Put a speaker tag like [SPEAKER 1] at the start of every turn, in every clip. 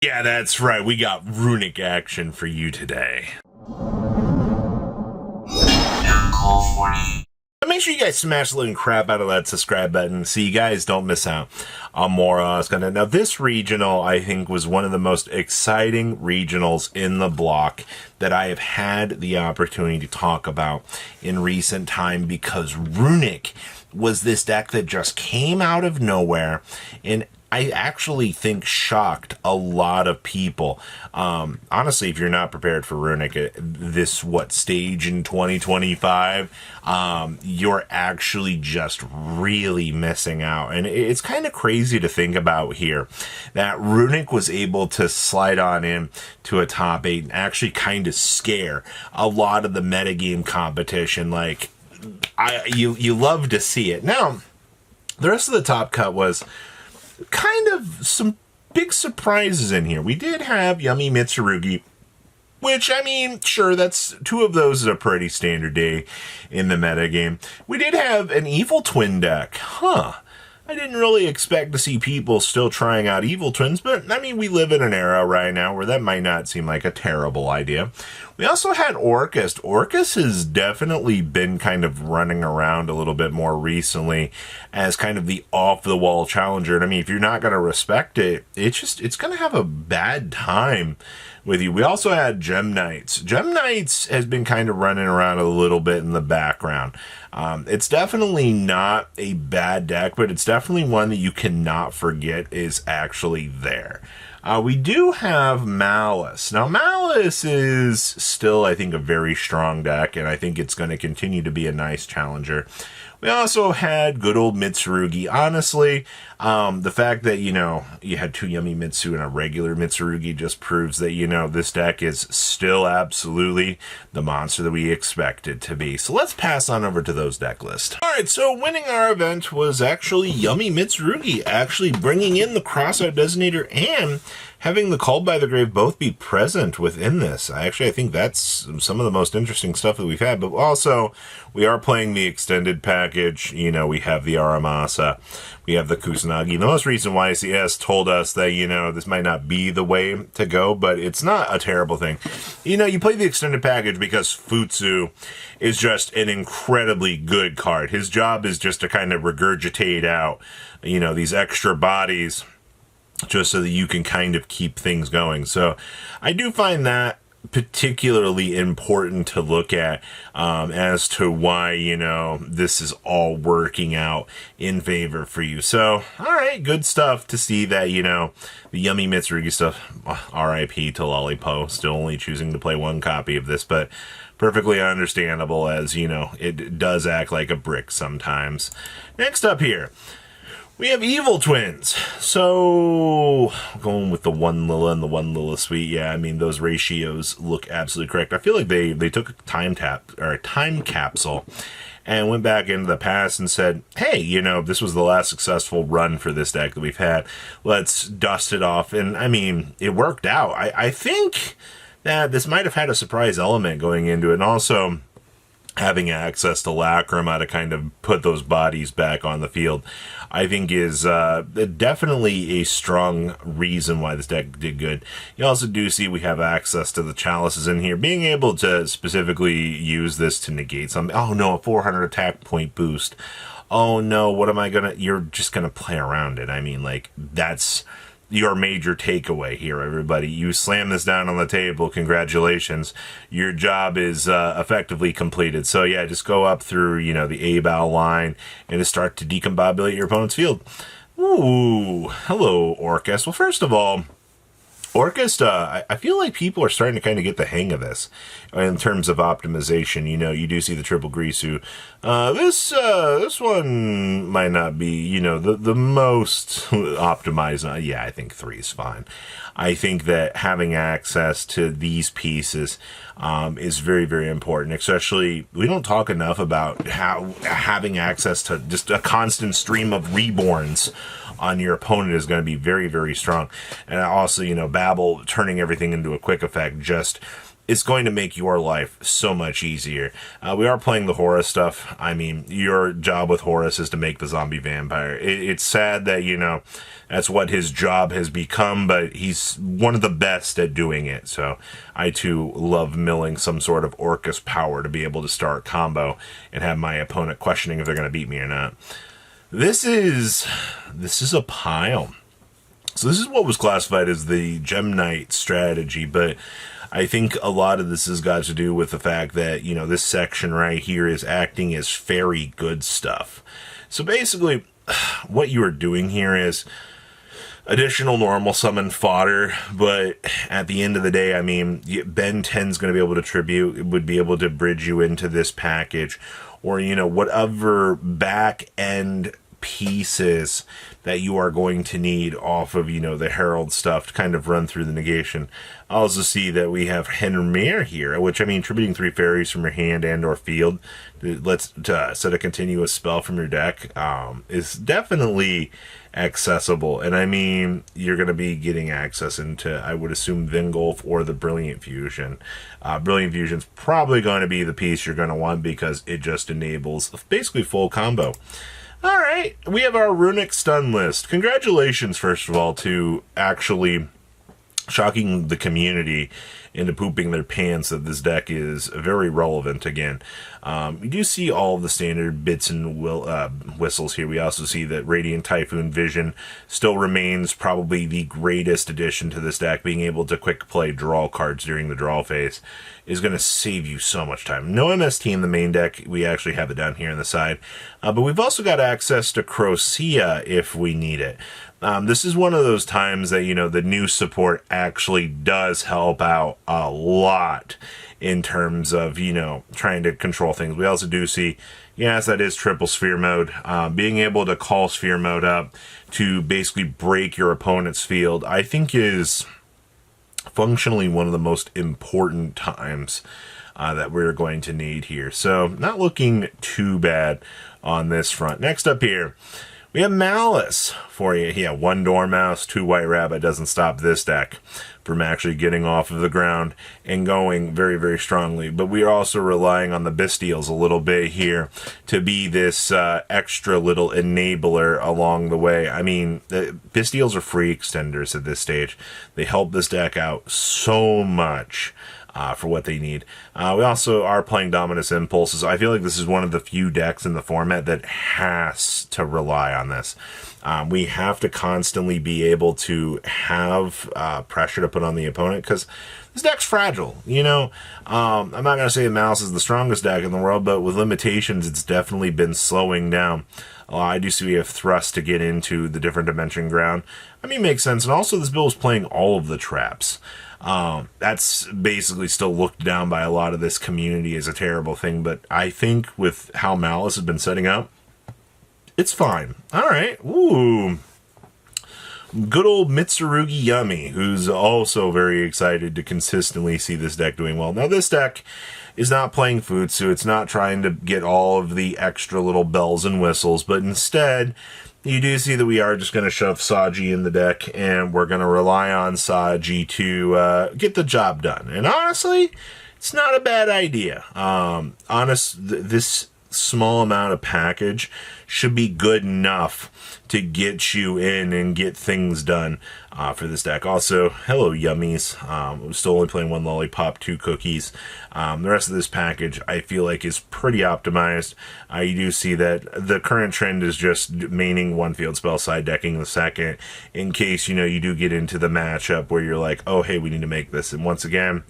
[SPEAKER 1] Yeah, that's right. We got Runick action for you today. Make sure you guys smash the living crap out of that subscribe button so you guys don't miss out on more content. Now, this regional, I think, was one of the most exciting regionals in the block that I have had the opportunity to talk about in recent time, because Runick was this deck that just came out of nowhere and I actually think shocked a lot of people. Honestly, if you're not prepared for Runick, this stage in 2025, you're actually just really missing out. And it's kind of crazy to think about here that Runick was able to slide on in to a top 8 and actually kind of scare a lot of the metagame competition. Like, you love to see it. Now, the rest of the top cut was kind of some big surprises in here. We did have Yummy Mitsurugi, which, I mean, sure, that's two of those is a pretty standard day in the metagame. We did have an Evil Twin deck. I didn't really expect to see people still trying out Evil Twins, but, I mean, we live in an era right now where that might not seem like a terrible idea. We also had Orcust. Orcust has definitely been kind of running around a little bit more recently as kind of the off-the-wall challenger. And, I mean, if you're not going to respect it, it's going to have a bad time with you. We also had Gem Knights. Gem Knights has been kind of running around a little bit in the background. It's definitely not a bad deck, but it's definitely one that you cannot forget is actually there. We do have Maliss. Now, Maliss is still, I think, a very strong deck, and I think it's going to continue to be a nice challenger. We also had good old Mitsurugi. Honestly, the fact that, you had two Yummy Mitsu and a regular Mitsurugi just proves that, this deck is still absolutely the monster that we expect it to be. So let's pass on over to those deck lists. All right, so winning our event was actually Yummy Mitsurugi, actually bringing in the Crossout Designator and having the Called by the Grave both be present within this. I think that's some of the most interesting stuff that we've had. But also, we are playing the extended package. We have the Aramasa, we have the Kusanagi. The most recent YCS told us that, this might not be the way to go, but it's not a terrible thing. You play the extended package because Futsu is just an incredibly good card. His job is just to kind of regurgitate out, these extra bodies, just so that you can kind of keep things going. So I do find that particularly important to look at as to why, this is all working out in favor for you. So, all right, good stuff to see that, the Yummy Mitsurugi stuff, RIP to Lollipo, still only choosing to play one copy of this, but perfectly understandable as, it does act like a brick sometimes. Next up here, we have Evil Twins. So, going with the one Lila and the one Lila Sweet, yeah, I mean, those ratios look absolutely correct. I feel like they took a time capsule and went back into the past and said, hey, this was the last successful run for this deck that we've had. Let's dust it off. And, I mean, it worked out. I think that this might have had a surprise element going into it. And also, having access to Lacrima to kind of put those bodies back on the field, I think is definitely a strong reason why this deck did good. You also do see we have access to the chalices in here, being able to specifically use this to negate something. Oh no, a 400 attack point boost. Oh no, what am I gonna, you're just gonna play around it. I mean, like, that's your major takeaway here, everybody. You slam this down on the table, congratulations. Your job is effectively completed. So yeah, just go up through, the A-bow line and just start to decombobulate your opponent's field. Ooh, hello, Orcust. Well, first of all, Orcust, I feel like people are starting to kind of get the hang of this in terms of optimization. You do see the triple Grisu. This one might not be, the most optimized. Yeah, I think 3 is fine. I think that having access to these pieces is very, very important. Especially, we don't talk enough about how having access to just a constant stream of reborns on your opponent is going to be very, very strong. And also, babble, turning everything into a quick effect, just it's going to make your life so much easier. We are playing the Horus stuff. I mean, your job with Horus is to make the zombie vampire. It's sad that, you know, that's what his job has become, but he's one of the best at doing it. So I, too, love milling some sort of Orcust power to be able to start combo and have my opponent questioning if they're going to beat me or not. This is a pile. So this is what was classified as the Gem Knight strategy, but I think a lot of this has got to do with the fact that, you know, this section right here is acting as fairy good stuff. So basically, what you are doing here is additional normal summon fodder, but at the end of the day, I mean, Ben 10's going to be able to tribute, it would be able to bridge you into this package, or, you know, whatever back end pieces that you are going to need off of, you know, the Herald stuff to kind of run through the negation. I also see that we have Henmir here, which, I mean, tributing 3 fairies from your hand and or field, let's set a continuous spell from your deck, is definitely accessible. And I mean, you're going to be getting access into, I would assume, Vingolf or the Brilliant Fusion. Brilliant Fusion's probably going to be the piece you're going to want because it just enables basically full combo. Alright, we have our Runick stun list. Congratulations, first of all, to actually shocking the community into pooping their pants that this deck is very relevant again. We do see all of the standard bits and whistles here. We also see that Radiant Typhoon Vision still remains probably the greatest addition to this deck. Being able to quick play draw cards during the draw phase is going to save you so much time. No MST in the main deck. We actually have it down here on the side. But we've also got access to Crocea if we need it. This is one of those times that, you know, the new support actually does help out a lot in terms of, you know, trying to control things. We also do see, yes, that is triple sphere mode. Being able to call sphere mode up to basically break your opponent's field, I think is functionally one of the most important times that we're going to need here. So not looking too bad on this front. Next up here, we have Maliss for you. Yeah, 1 Dormouse, 2 White Rabbit doesn't stop this deck from actually getting off of the ground and going very, very strongly. But we are also relying on the Bestials a little bit here to be this extra little enabler along the way. I mean, the Bestials are free extenders at this stage. They help this deck out so much. For what they need. We also are playing Dominus Impulses. I feel like this is one of the few decks in the format that has to rely on this. We have to constantly be able to have pressure to put on the opponent because this deck's fragile. You know, I'm not going to say Maliss is the strongest deck in the world, but with limitations, it's definitely been slowing down. I do see we have Thrust to get into the different dimension ground. I mean, makes sense. And also, this build is playing all of the traps. That's basically still looked down by a lot of this community as a terrible thing, but I think with how Maliss has been setting up, it's fine. Alright, ooh. Good old Mitsurugi Yummy, who's also very excited to consistently see this deck doing well. Now, this deck is not playing Futsu, it's not trying to get all of the extra little bells and whistles, but instead, you do see that we are just going to shove Saji in the deck, and we're going to rely on Saji to get the job done. And honestly, it's not a bad idea. This small amount of package should be good enough to get you in and get things done for this deck. Also, hello Yummies. I'm still only playing 1 Lollipop, 2 Cookies. The rest of this package I feel like is pretty optimized. You do see that the current trend is just maining 1 field spell, side decking the second, in case, you know, you do get into the matchup where you're like, oh hey, we need to make this. And once again,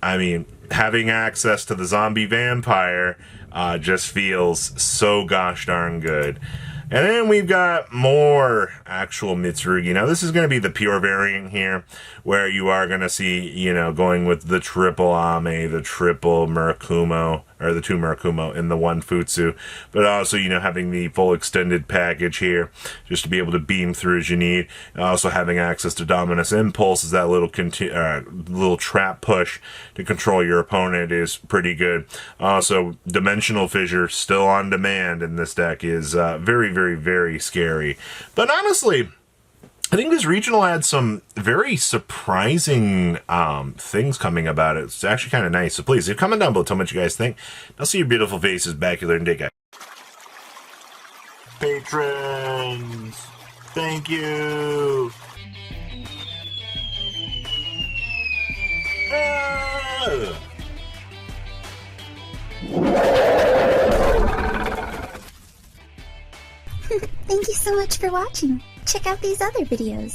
[SPEAKER 1] I mean, having access to the zombie vampire just feels so gosh darn good. And then we've got more actual Mitsurugi. Now, this is going to be the pure variant here, where you are going to see, you know, going with the triple Ame, the triple Murakumo, or the 2 Murakumo, and the 1 Futsu. But also, you know, having the full extended package here, just to be able to beam through as you need. Also having access to Dominus Impulse, is that little trap push to control your opponent is pretty good. Also, Dimensional Fissure, still on demand in this deck, is very, very, very scary. But honestly, I think this regional had some very surprising things coming about it. It's actually kind of nice. So please, comment down below, tell me what you guys think. I'll see your beautiful faces back here in day, guys. Patrons, thank you.
[SPEAKER 2] Thank you so much for watching. Check out these other videos.